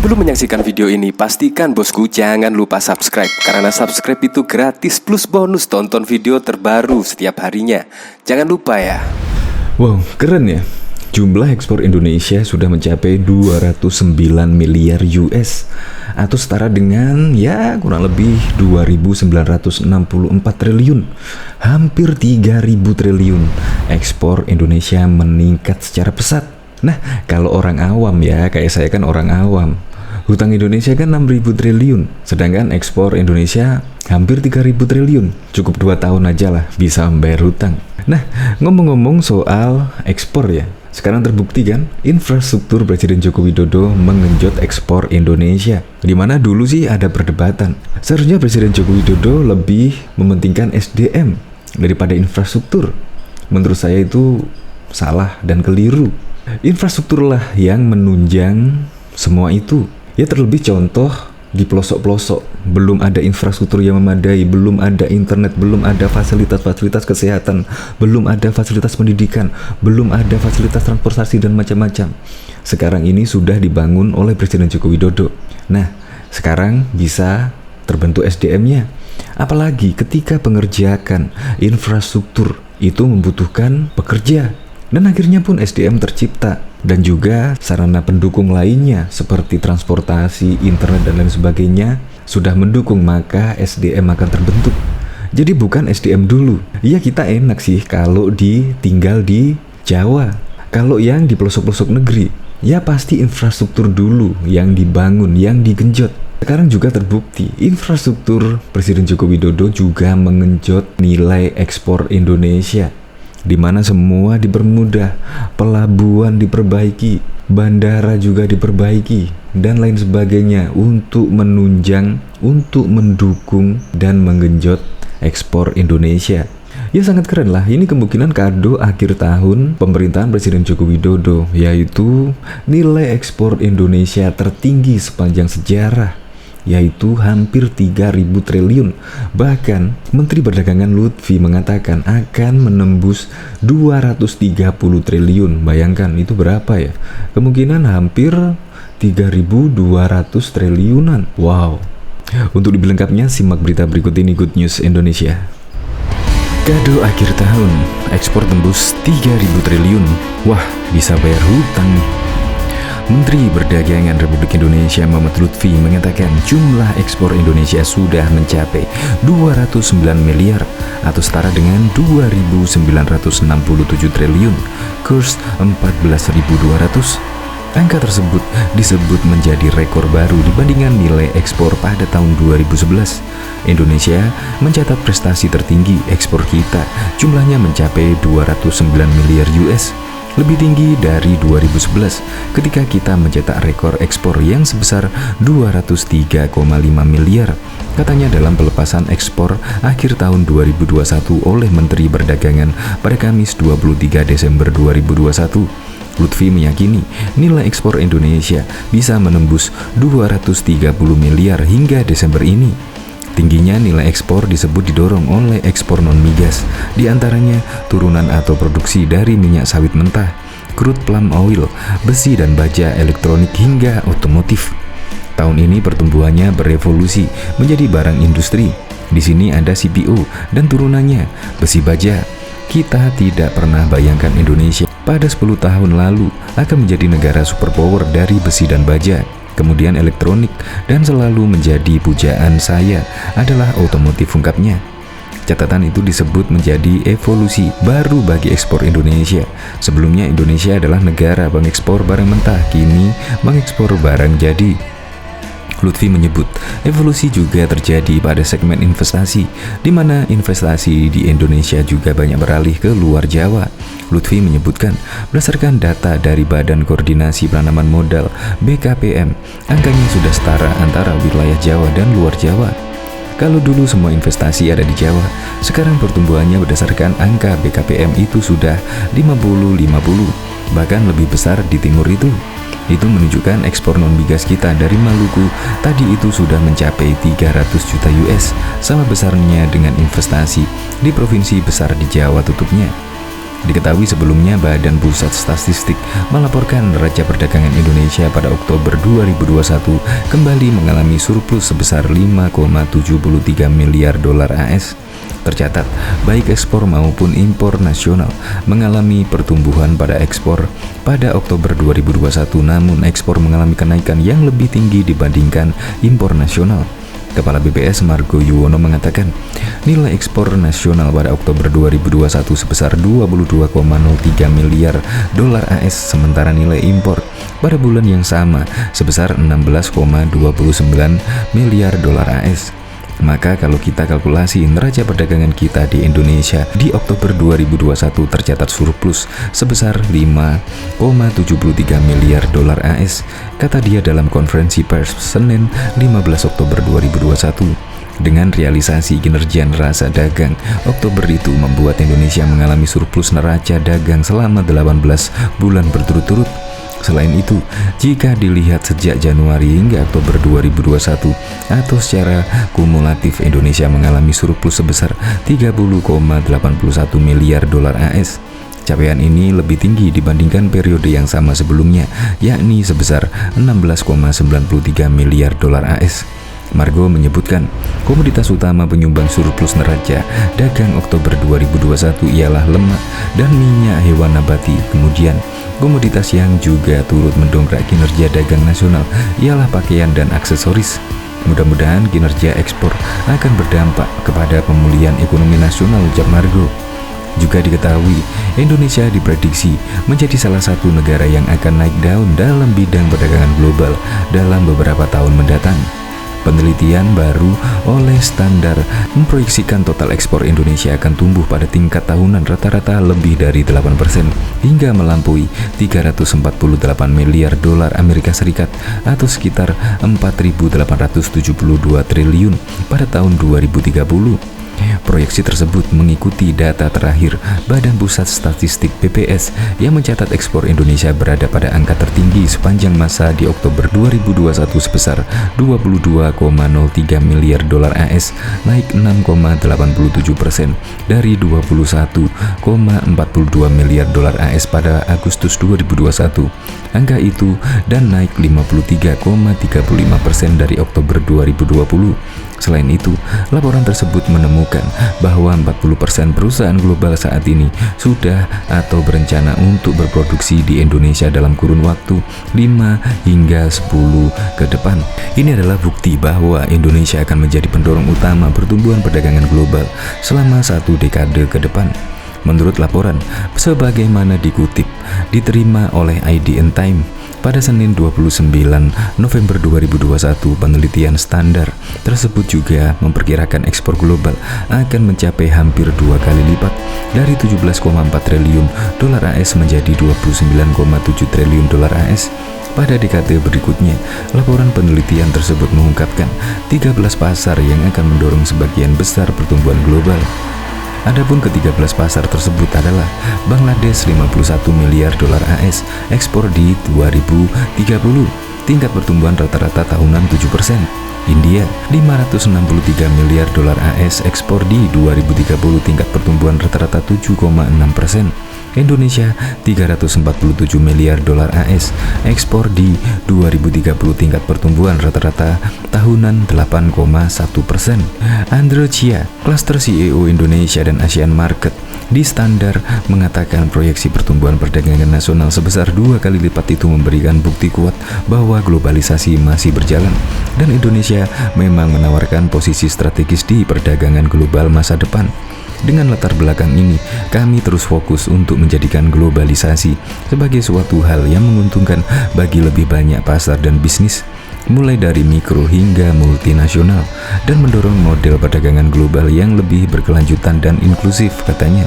Sebelum menyaksikan video ini, pastikan bosku jangan lupa subscribe. Karena subscribe itu gratis plus bonus tonton video terbaru setiap harinya. Jangan lupa ya. Wow, keren ya. Jumlah ekspor Indonesia sudah mencapai 209 miliar US atau setara dengan ya kurang lebih 2.964 triliun. Hampir 3.000 triliun. Ekspor Indonesia meningkat secara pesat. Nah, kalau orang awam ya, kayak saya kan orang awam, hutang Indonesia kan 6.000 triliun, sedangkan ekspor Indonesia hampir 3.000 triliun. Cukup 2 tahun aja lah bisa membayar hutang. Nah, ngomong-ngomong soal ekspor ya, sekarang terbukti kan, infrastruktur Presiden Joko Widodo mengenjot ekspor Indonesia. Dimana dulu sih ada perdebatan, seharusnya Presiden Joko Widodo lebih mementingkan SDM daripada infrastruktur. Menurut saya itu salah dan keliru. Infrastrukturlah yang menunjang semua itu. Ya terlebih contoh di pelosok-pelosok, belum ada infrastruktur yang memadai, belum ada internet, belum ada fasilitas-fasilitas kesehatan, belum ada fasilitas pendidikan, belum ada fasilitas transportasi dan macam-macam. Sekarang ini sudah dibangun oleh Presiden Joko Widodo. Nah, sekarang bisa terbentuk SDM-nya. Apalagi ketika pengerjaan infrastruktur itu membutuhkan pekerja. Dan akhirnya pun SDM tercipta. Dan juga sarana pendukung lainnya seperti transportasi, internet, dan lain sebagainya sudah mendukung, maka SDM akan terbentuk. Jadi bukan SDM dulu. Ya kita enak sih kalau tinggal di Jawa. Kalau yang di pelosok-pelosok negeri, ya pasti infrastruktur dulu yang dibangun, yang digenjot. Sekarang juga terbukti, infrastruktur Presiden Joko Widodo juga mengenjot nilai ekspor Indonesia, di mana semua dipermudah, pelabuhan diperbaiki, bandara juga diperbaiki, dan lain sebagainya untuk menunjang, untuk mendukung dan menggenjot ekspor Indonesia. Ya sangat keren lah, ini kemungkinan kado akhir tahun pemerintahan Presiden Joko Widodo, yaitu nilai ekspor Indonesia tertinggi sepanjang sejarah, yaitu hampir 3.000 triliun. Bahkan Menteri Perdagangan Lutfi mengatakan akan menembus 230 triliun. Bayangkan itu berapa ya? Kemungkinan hampir 3.200 triliunan. Wow. Untuk lebih lengkapnya simak berita berikut ini, Good News Indonesia. Kado akhir tahun, ekspor tembus 3.000 triliun. Wah, bisa bayar hutang nih. Menteri Perdagangan Republik Indonesia Muhammad Lutfi mengatakan jumlah ekspor Indonesia sudah mencapai 209 miliar atau setara dengan 2.967 triliun, kurs 14.200. Angka tersebut disebut menjadi rekor baru dibandingkan nilai ekspor pada tahun 2011. Indonesia mencatat prestasi tertinggi ekspor kita, jumlahnya mencapai 209 miliar US. Lebih tinggi dari 2011 ketika kita mencetak rekor ekspor yang sebesar 203,5 miliar, katanya dalam pelepasan ekspor akhir tahun 2021 oleh Menteri Perdagangan pada Kamis 23 Desember 2021. Lutfi meyakini nilai ekspor Indonesia bisa menembus 230 miliar hingga Desember ini. Tingginya nilai ekspor disebut didorong oleh ekspor non-migas, diantaranya turunan atau produksi dari minyak sawit mentah, crude palm oil, besi dan baja elektronik hingga otomotif. Tahun ini pertumbuhannya berevolusi menjadi barang industri. Di sini ada CPO dan turunannya, besi baja. Kita tidak pernah bayangkan Indonesia pada 10 tahun lalu akan menjadi negara superpower dari besi dan baja, kemudian elektronik, dan selalu menjadi pujaan saya adalah otomotif, ungkapnya. Catatan itu disebut menjadi evolusi baru bagi ekspor Indonesia. Sebelumnya Indonesia adalah negara pengekspor barang mentah, kini mengekspor barang jadi. Lutfi menyebut evolusi juga terjadi pada segmen investasi, di mana investasi di Indonesia juga banyak beralih ke luar Jawa. Lutfi menyebutkan, berdasarkan data dari Badan Koordinasi Penanaman Modal (BKPM), angkanya sudah setara antara wilayah Jawa dan luar Jawa. Kalau dulu semua investasi ada di Jawa, sekarang pertumbuhannya berdasarkan angka BKPM itu sudah 50-50, bahkan lebih besar di timur itu. Itu menunjukkan ekspor non-migas kita dari Maluku tadi itu sudah mencapai 300 juta US, sama besarnya dengan investasi di provinsi besar di Jawa, tutupnya. Diketahui sebelumnya Badan Pusat Statistik melaporkan neraca perdagangan Indonesia pada Oktober 2021 kembali mengalami surplus sebesar 5,73 miliar dolar AS. Tercatat, baik ekspor maupun impor nasional mengalami pertumbuhan pada ekspor pada Oktober 2021, namun ekspor mengalami kenaikan yang lebih tinggi dibandingkan impor nasional. Kepala BPS Margo Yuwono mengatakan, nilai ekspor nasional pada Oktober 2021 sebesar 22,03 miliar dolar AS, sementara nilai impor pada bulan yang sama sebesar 16,29 miliar dolar AS. Maka kalau kita kalkulasi neraca perdagangan kita di Indonesia di Oktober 2021 tercatat surplus sebesar 5,73 miliar dolar AS, kata dia dalam konferensi pers Senin 15 Oktober 2021. Dengan realisasi kinerja neraca dagang, Oktober itu membuat Indonesia mengalami surplus neraca dagang selama 18 bulan berturut-turut. Selain itu, jika dilihat sejak Januari hingga Oktober 2021 atau secara kumulatif, Indonesia mengalami surplus sebesar 30,81 miliar dolar AS. Capaian ini lebih tinggi dibandingkan periode yang sama sebelumnya, yakni sebesar 16,93 miliar dolar AS. Margo menyebutkan, komoditas utama penyumbang surplus neraca dagang Oktober 2021 ialah lemak dan minyak hewan nabati. Kemudian, komoditas yang juga turut mendongkrak kinerja dagang nasional ialah pakaian dan aksesoris. Mudah-mudahan kinerja ekspor akan berdampak kepada pemulihan ekonomi nasional, ujar Margo. Juga diketahui, Indonesia diprediksi menjadi salah satu negara yang akan naik daun dalam bidang perdagangan global dalam beberapa tahun mendatang. Penelitian baru oleh Standar memproyeksikan total ekspor Indonesia akan tumbuh pada tingkat tahunan rata-rata lebih dari 8% hingga melampaui 348 miliar dolar Amerika Serikat atau sekitar 4.872 triliun pada tahun 2030. Proyeksi tersebut mengikuti data terakhir Badan Pusat Statistik BPS yang mencatat ekspor Indonesia berada pada angka tertinggi sepanjang masa di Oktober 2021 sebesar 22,03 miliar dolar AS, naik 6,87% dari 21,42 miliar dolar AS pada Agustus 2021. Angka itu dan naik 53,35% dari Oktober 2020. Selain itu, laporan tersebut menemukan bahwa 40% perusahaan global saat ini sudah atau berencana untuk berproduksi di Indonesia dalam kurun waktu 5 hingga 10 ke depan. Ini adalah bukti bahwa Indonesia akan menjadi pendorong utama pertumbuhan perdagangan global selama 1 dekade ke depan. Menurut laporan, sebagaimana diterima oleh IDN Time pada Senin 29 November 2021, penelitian standar tersebut juga memperkirakan ekspor global akan mencapai hampir 2 kali lipat dari 17,4 triliun dolar AS menjadi 29,7 triliun dolar AS. Pada dekade berikutnya, laporan penelitian tersebut mengungkapkan 13 pasar yang akan mendorong sebagian besar pertumbuhan global. Adapun ke-13 pasar tersebut adalah Bangladesh 51 miliar dolar AS ekspor di 2030, tingkat pertumbuhan rata-rata tahunan 7%. India 563 miliar dolar AS ekspor di 2030, tingkat pertumbuhan rata-rata 7,6%. Indonesia 347 miliar dolar AS ekspor di 2030, tingkat pertumbuhan rata-rata tahunan 8,1%. Andrew Chia, Cluster CEO Indonesia dan ASEAN Market di Standar, mengatakan proyeksi pertumbuhan perdagangan nasional sebesar 2 kali lipat itu memberikan bukti kuat bahwa globalisasi masih berjalan dan Indonesia memang menawarkan posisi strategis di perdagangan global masa depan. Dengan latar belakang ini, kami terus fokus untuk menjadikan globalisasi sebagai suatu hal yang menguntungkan bagi lebih banyak pasar dan bisnis, mulai dari mikro hingga multinasional, dan mendorong model perdagangan global yang lebih berkelanjutan dan inklusif, katanya.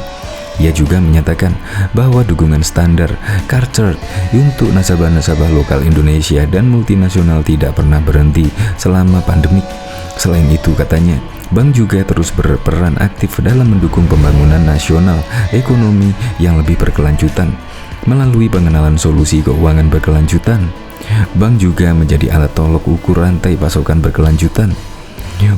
Ia juga menyatakan bahwa dukungan standar Carter untuk nasabah-nasabah lokal Indonesia dan multinasional tidak pernah berhenti selama pandemik. Selain itu, katanya, bank juga terus berperan aktif dalam mendukung pembangunan nasional ekonomi yang lebih berkelanjutan. Melalui pengenalan solusi keuangan berkelanjutan, bank juga menjadi alat tolok ukur rantai pasokan berkelanjutan.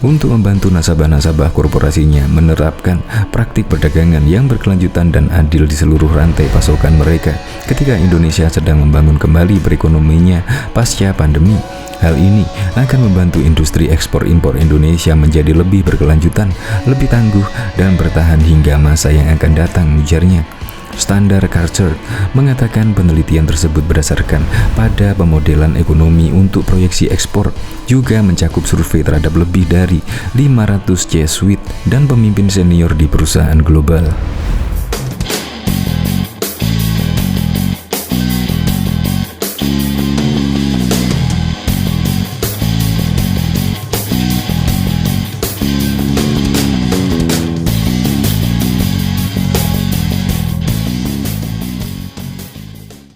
untuk membantu nasabah-nasabah korporasinya menerapkan praktik perdagangan yang berkelanjutan dan adil di seluruh rantai pasokan mereka ketika Indonesia sedang membangun kembali perekonomiannya pasca pandemi. Hal ini akan membantu industri ekspor-impor Indonesia menjadi lebih berkelanjutan, lebih tangguh, dan bertahan hingga masa yang akan datang, ujarnya. Standard Chartered mengatakan penelitian tersebut berdasarkan pada pemodelan ekonomi untuk proyeksi ekspor, juga mencakup survei terhadap lebih dari 500 C-suite dan pemimpin senior di perusahaan global.